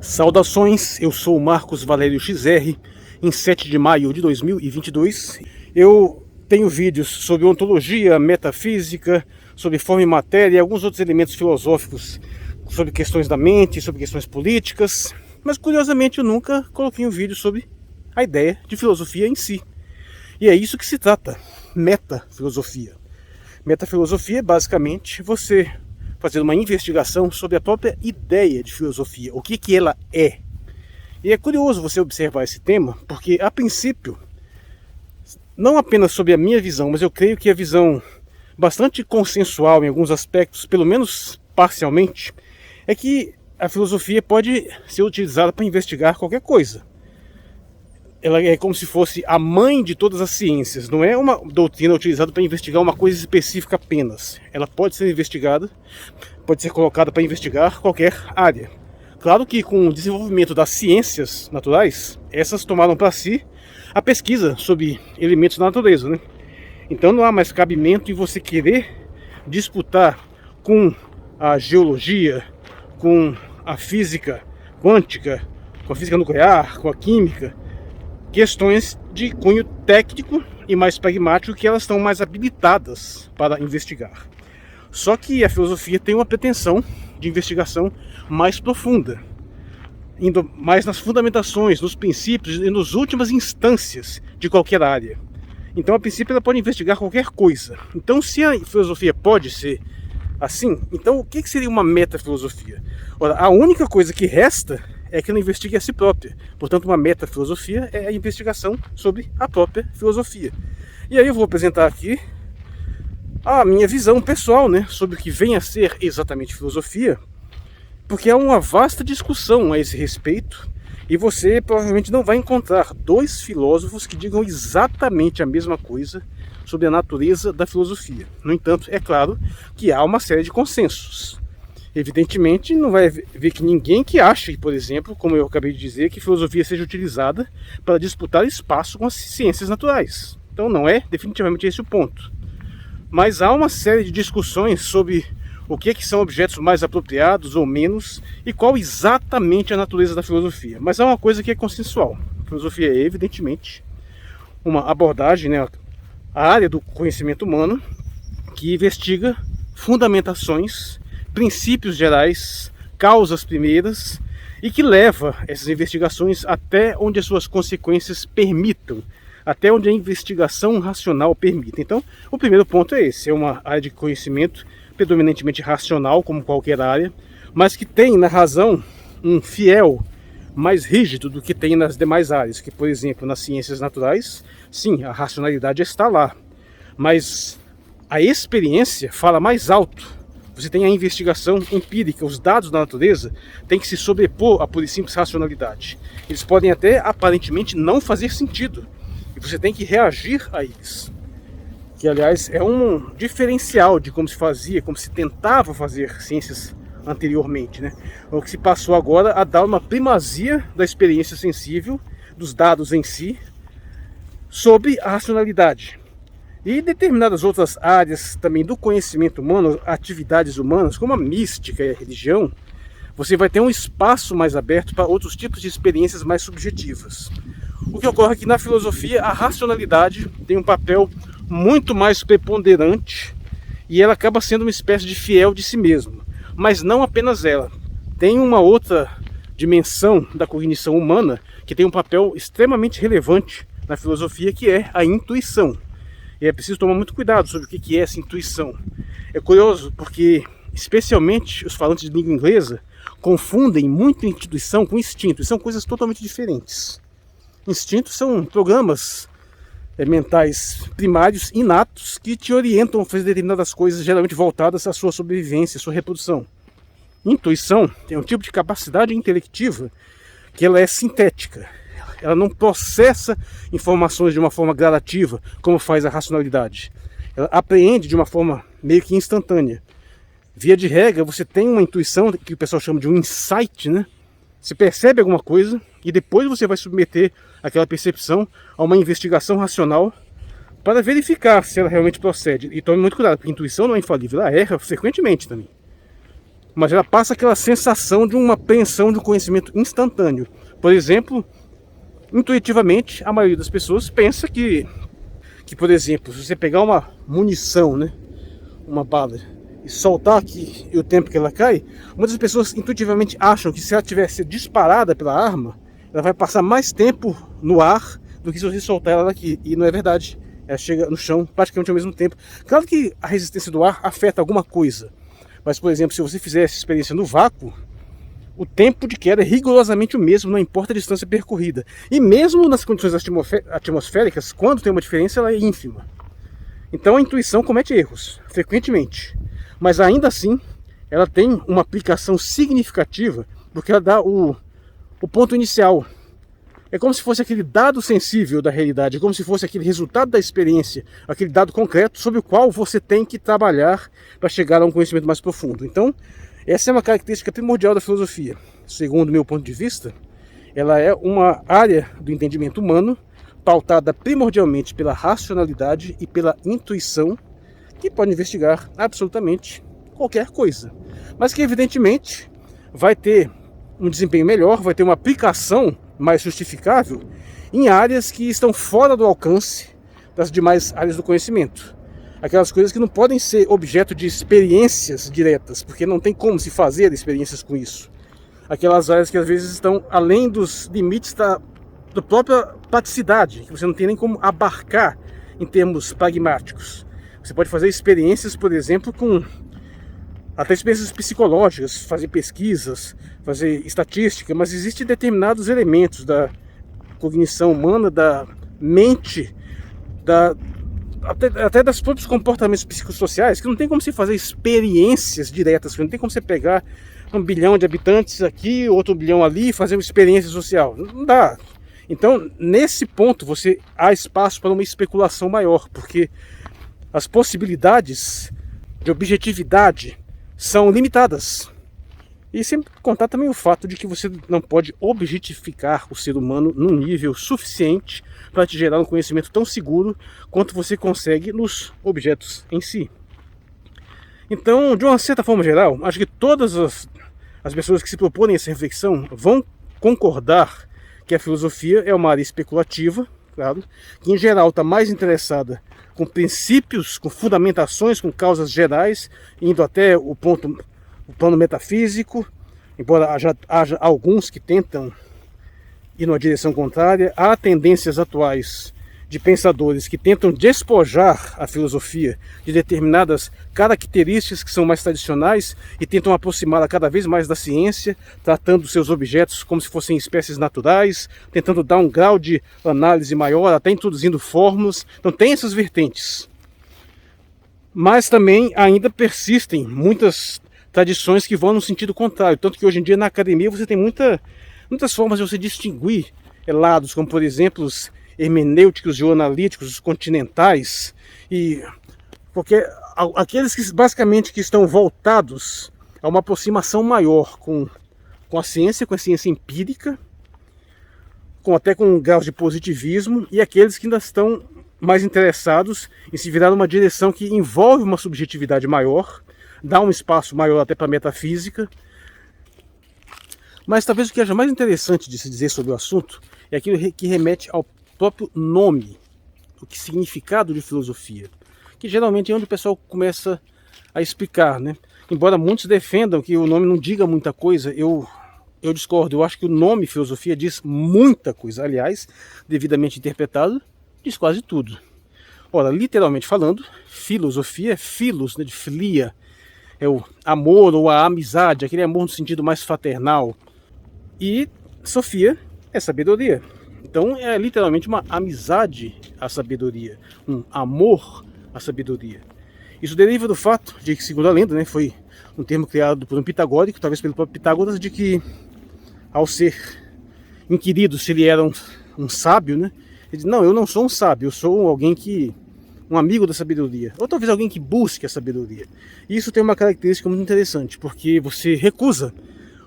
Saudações, eu sou o Marcos Valério XR. Em 7 de maio de 2022, eu tenho vídeos sobre ontologia, metafísica, sobre forma e matéria e alguns outros elementos filosóficos, sobre questões da mente, sobre questões políticas, mas curiosamente eu nunca coloquei um vídeo sobre a ideia de filosofia em si. E é isso que se trata, metafilosofia. Metafilosofia é basicamente você fazer uma investigação sobre a própria ideia de filosofia, o que ela é. E é curioso você observar esse tema, porque a princípio, não apenas sobre a minha visão, mas eu creio que a visão bastante consensual em alguns aspectos, pelo menos parcialmente, é que a filosofia pode ser utilizada para investigar qualquer coisa. Ela é como se fosse a mãe de todas as ciências, não é uma doutrina utilizada para investigar uma coisa específica apenas. Ela pode ser investigada, pode ser colocada para investigar qualquer área. Claro que com o desenvolvimento das ciências naturais, essas tomaram para si a pesquisa sobre elementos da natureza, né? Então não há mais cabimento em você querer disputar com a geologia, com a física quântica, com a física nuclear, com a química, questões de cunho técnico e mais pragmático que elas estão mais habilitadas para investigar. Só que a filosofia tem uma pretensão de investigação mais profunda, indo mais nas fundamentações, nos princípios e nas últimas instâncias de qualquer área. Então, a princípio, ela pode investigar qualquer coisa. Então, se a filosofia pode ser assim, então o que seria uma metafilosofia? Ora, a única coisa que resta é que ela investigue a si própria. Portanto, uma metafilosofia é a investigação sobre a própria filosofia. E aí eu vou apresentar aqui a minha visão pessoal, né, sobre o que vem a ser exatamente filosofia, porque há uma vasta discussão a esse respeito, e você provavelmente não vai encontrar dois filósofos que digam exatamente a mesma coisa sobre a natureza da filosofia. No entanto, é claro que há uma série de consensos. Evidentemente, não vai ver que ninguém que ache, por exemplo, como eu acabei de dizer, que filosofia seja utilizada para disputar espaço com as ciências naturais. Então não é definitivamente esse o ponto. Mas há uma série de discussões sobre o que são objetos mais apropriados ou menos e qual exatamente a natureza da filosofia. Mas há uma coisa que é consensual. A filosofia é, evidentemente, uma abordagem, né, a área do conhecimento humano que investiga fundamentações, princípios gerais, causas primeiras e que leva essas investigações até onde as suas consequências permitam, até onde a investigação racional permite. Então, o primeiro ponto é esse, é uma área de conhecimento predominantemente racional, como qualquer área, mas que tem na razão um fiel mais rígido do que tem nas demais áreas, que, por exemplo, nas ciências naturais, sim, a racionalidade está lá, mas a experiência fala mais alto. Você tem a investigação empírica, os dados da natureza têm que se sobrepor à pura e simples racionalidade. Eles podem até aparentemente não fazer sentido, e você tem que reagir a eles. Que, aliás, é um diferencial de como se fazia, como se tentava fazer ciências anteriormente, né? O que se passou agora a dar uma primazia da experiência sensível, dos dados em si, sobre a racionalidade. E determinadas outras áreas também do conhecimento humano, atividades humanas, como a mística e a religião, você vai ter um espaço mais aberto para outros tipos de experiências mais subjetivas. O que ocorre é que na filosofia a racionalidade tem um papel muito mais preponderante e ela acaba sendo uma espécie de fiel de si mesma. Mas não apenas ela. Tem uma outra dimensão da cognição humana que tem um papel extremamente relevante na filosofia, que é a intuição. E é preciso tomar muito cuidado sobre o que é essa intuição. É curioso porque, especialmente os falantes de língua inglesa, confundem muito intuição com instinto. E são coisas totalmente diferentes. Instintos são programas mentais primários, inatos, que te orientam a fazer determinadas coisas, geralmente voltadas à sua sobrevivência, à sua reprodução. Intuição é um tipo de capacidade intelectiva que ela é sintética. Ela não processa informações de uma forma gradativa, como faz a racionalidade. Ela apreende de uma forma meio que instantânea. Via de regra, você tem uma intuição, que o pessoal chama de um insight, né? Você percebe alguma coisa e depois você vai submeter aquela percepção a uma investigação racional para verificar se ela realmente procede. E tome muito cuidado, porque a intuição não é infalível, ela erra frequentemente também. mas ela passa aquela sensação de uma apreensão de um conhecimento instantâneo. Por exemplo, intuitivamente, a maioria das pessoas pensa que por exemplo, se você pegar uma munição, né, uma bala, e soltar aqui e o tempo que ela cai, muitas pessoas intuitivamente acham que se ela tivesse disparada pela arma, ela vai passar mais tempo no ar do que se você soltar ela daqui. E não é verdade. Ela chega no chão praticamente ao mesmo tempo. Claro que a resistência do ar afeta alguma coisa. Mas, por exemplo, se você fizer essa experiência no vácuo, o tempo de queda é rigorosamente o mesmo, não importa a distância percorrida. E mesmo nas condições atmosféricas, quando tem uma diferença, ela é ínfima. Então a intuição comete erros, frequentemente. Mas ainda assim, ela tem uma aplicação significativa, porque ela dá o ponto inicial. É como se fosse aquele dado sensível da realidade, é como se fosse aquele resultado da experiência, aquele dado concreto sobre o qual você tem que trabalhar para chegar a um conhecimento mais profundo. Então, essa é uma característica primordial da filosofia. Segundo o meu ponto de vista, ela é uma área do entendimento humano pautada primordialmente pela racionalidade e pela intuição, que pode investigar absolutamente qualquer coisa, mas que evidentemente vai ter um desempenho melhor, vai ter uma aplicação mais justificável em áreas que estão fora do alcance das demais áreas do conhecimento. Aquelas coisas que não podem ser objeto de experiências diretas, porque não tem como se fazer experiências com isso. Aquelas áreas que às vezes estão além dos limites da própria praticidade, que você não tem nem como abarcar em termos pragmáticos. Você pode fazer experiências, por exemplo, com até experiências psicológicas, fazer pesquisas, fazer estatística, mas existem determinados elementos da cognição humana, da mente, até dos próprios comportamentos psicossociais, que não tem como se fazer experiências diretas, não tem como você pegar 1 bilhão de habitantes aqui, outro bilhão ali e fazer uma experiência social. Não dá. Então, nesse ponto, há espaço para uma especulação maior, porque as possibilidades de objetividade são limitadas. E sem contar também o fato de que você não pode objetificar o ser humano num nível suficiente para te gerar um conhecimento tão seguro quanto você consegue nos objetos em si. Então, de uma certa forma geral, acho que todas as pessoas que se propõem essa reflexão vão concordar que a filosofia é uma área especulativa, claro, que em geral está mais interessada com princípios, com fundamentações, com causas gerais, indo até o plano metafísico, embora haja alguns que tentam ir numa direção contrária. Há tendências atuais de pensadores que tentam despojar a filosofia de determinadas características que são mais tradicionais e tentam aproximá-la cada vez mais da ciência, tratando seus objetos como se fossem espécies naturais, tentando dar um grau de análise maior, até introduzindo fórmulas. Então tem essas vertentes. Mas também ainda persistem muitas tradições que vão no sentido contrário, tanto que hoje em dia na academia você tem muitas formas de você distinguir lados, como por exemplo os hermenêuticos e analíticos, os continentais, e porque aqueles que basicamente que estão voltados a uma aproximação maior com a ciência empírica, até com um grau de positivismo, e aqueles que ainda estão mais interessados em se virar numa direção que envolve uma subjetividade maior, dá um espaço maior até para a metafísica. Mas talvez o que seja mais interessante de se dizer sobre o assunto é aquilo que remete ao próprio nome, o que significado de filosofia, que geralmente é onde o pessoal começa a explicar, né? Embora muitos defendam que o nome não diga muita coisa, eu discordo. Eu acho que o nome filosofia diz muita coisa. Aliás, devidamente interpretado, diz quase tudo. Ora, literalmente falando, filosofia é philos, né, de filia, é o amor ou a amizade, aquele amor no sentido mais fraternal. E sofia é sabedoria. Então é literalmente uma amizade à sabedoria, um amor à sabedoria. Isso deriva do fato de que, segundo a lenda, né, foi um termo criado por um pitagórico, talvez pelo próprio Pitágoras, de que ao ser inquirido se ele era um sábio, né, ele diz: não, eu não sou um sábio, eu sou alguém um amigo da sabedoria, ou talvez alguém que busque a sabedoria. E isso tem uma característica muito interessante, porque você recusa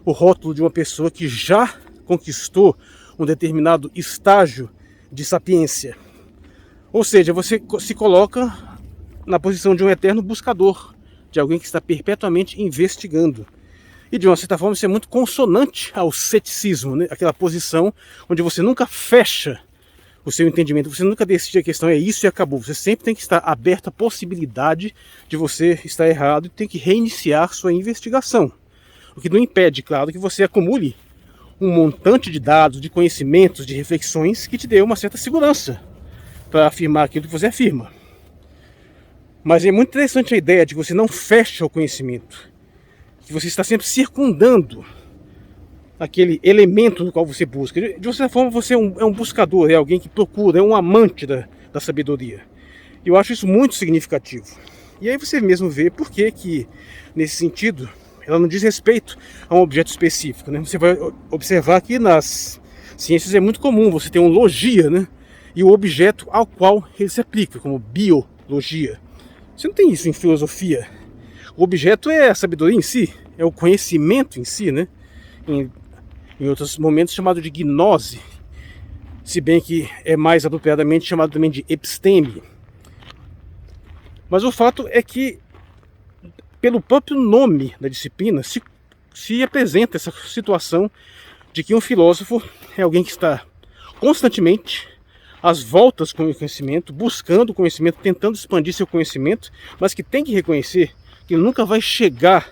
o rótulo de uma pessoa que já conquistou um determinado estágio de sapiência. Ou seja, você se coloca na posição de um eterno buscador, de alguém que está perpetuamente investigando. E de uma certa forma isso é muito consonante ao ceticismo, né? Aquela posição onde você nunca fecha o seu entendimento, você nunca decide a questão é isso e acabou. Você sempre tem que estar aberto à possibilidade de você estar errado e tem que reiniciar sua investigação. O que não impede, claro, que você acumule um montante de dados, de conhecimentos, de reflexões que te dê uma certa segurança para afirmar aquilo que você afirma. Mas é muito interessante a ideia de que você não fecha o conhecimento, que você está sempre circundando aquele elemento no qual você busca. De uma certa forma você é um buscador, é alguém que procura, é um amante da sabedoria. E eu acho isso muito significativo. E aí você mesmo vê por que nesse sentido, ela não diz respeito a um objeto específico, né? Você vai observar que nas ciências é muito comum você ter um logia, né? E o objeto ao qual ele se aplica, como biologia. Você não tem isso em filosofia. O objeto é a sabedoria em si, é o conhecimento em si, né? Em outros momentos chamado de gnose, se bem que é mais apropriadamente chamado também de episteme. Mas o fato é que, pelo próprio nome da disciplina, se apresenta essa situação de que um filósofo é alguém que está constantemente às voltas com o conhecimento, buscando o conhecimento, tentando expandir seu conhecimento, mas que tem que reconhecer que ele nunca vai chegar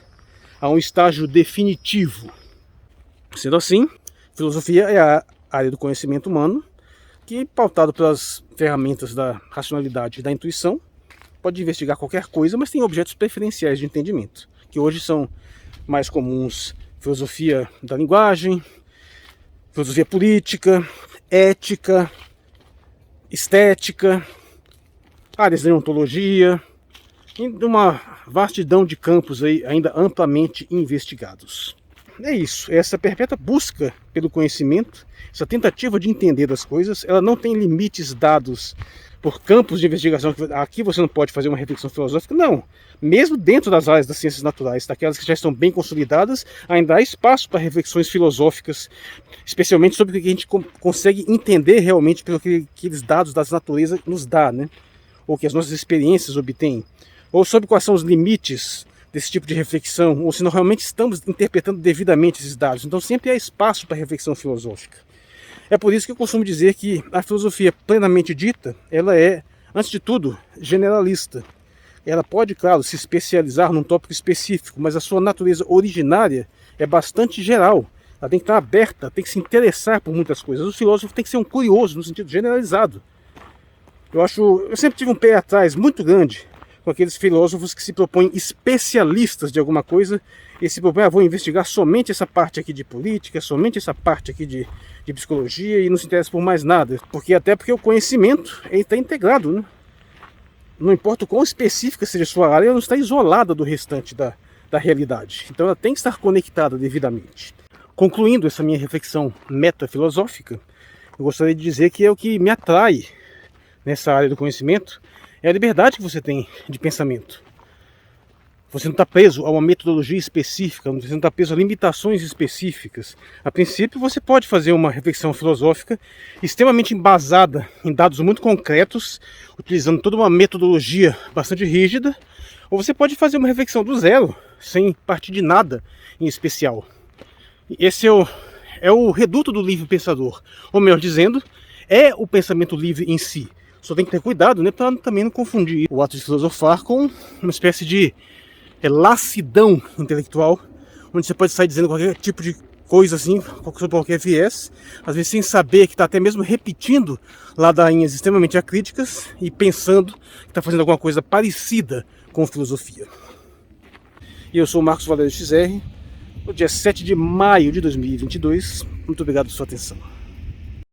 a um estágio definitivo. Sendo assim, filosofia é a área do conhecimento humano que, pautado pelas ferramentas da racionalidade e da intuição, pode investigar qualquer coisa, mas tem objetos preferenciais de entendimento, que hoje são mais comuns: filosofia da linguagem, filosofia política, ética, estética, áreas da ontologia, e uma vastidão de campos aí ainda amplamente investigados. É isso, essa perpétua busca pelo conhecimento, essa tentativa de entender as coisas, ela não tem limites dados por campos de investigação. Aqui você não pode fazer uma reflexão filosófica, não. Mesmo dentro das áreas das ciências naturais, daquelas que já estão bem consolidadas, ainda há espaço para reflexões filosóficas, especialmente sobre o que a gente consegue entender realmente pelo que aqueles dados da natureza nos dá, né? Ou que as nossas experiências obtêm, ou sobre quais são os limites desse tipo de reflexão, ou se nós realmente estamos interpretando devidamente esses dados. Então sempre há espaço para reflexão filosófica. É por isso que eu costumo dizer que a filosofia plenamente dita, ela é, antes de tudo, generalista. Ela pode, claro, se especializar num tópico específico, mas a sua natureza originária é bastante geral. Ela tem que estar aberta, tem que se interessar por muitas coisas. O filósofo tem que ser um curioso, no sentido generalizado. Eu sempre tive um pé atrás muito grande com aqueles filósofos que se propõem especialistas de alguma coisa e se propõem, vou investigar somente essa parte aqui de política, somente essa parte aqui de psicologia e não se interessa por mais nada. Porque o conhecimento está integrado, né? Não importa o quão específica seja a sua área, ela não está isolada do restante da realidade. Então ela tem que estar conectada devidamente. Concluindo essa minha reflexão metafilosófica, eu gostaria de dizer que é o que me atrai nessa área do conhecimento, é a liberdade que você tem de pensamento. Você não está preso a uma metodologia específica, você não está preso a limitações específicas. A princípio, você pode fazer uma reflexão filosófica extremamente embasada em dados muito concretos, utilizando toda uma metodologia bastante rígida, ou você pode fazer uma reflexão do zero, sem partir de nada em especial. Esse é o reduto do livre pensador, ou melhor dizendo, é o pensamento livre em si. Só tem que ter cuidado, né, para também não confundir o ato de filosofar com uma espécie de lassidão intelectual, onde você pode sair dizendo qualquer tipo de coisa assim, sobre qualquer viés, às vezes sem saber que está até mesmo repetindo ladainhas extremamente acríticas e pensando que está fazendo alguma coisa parecida com filosofia. E eu sou o Marcos Valério XR, no dia 7 de maio de 2022. Muito obrigado por sua atenção.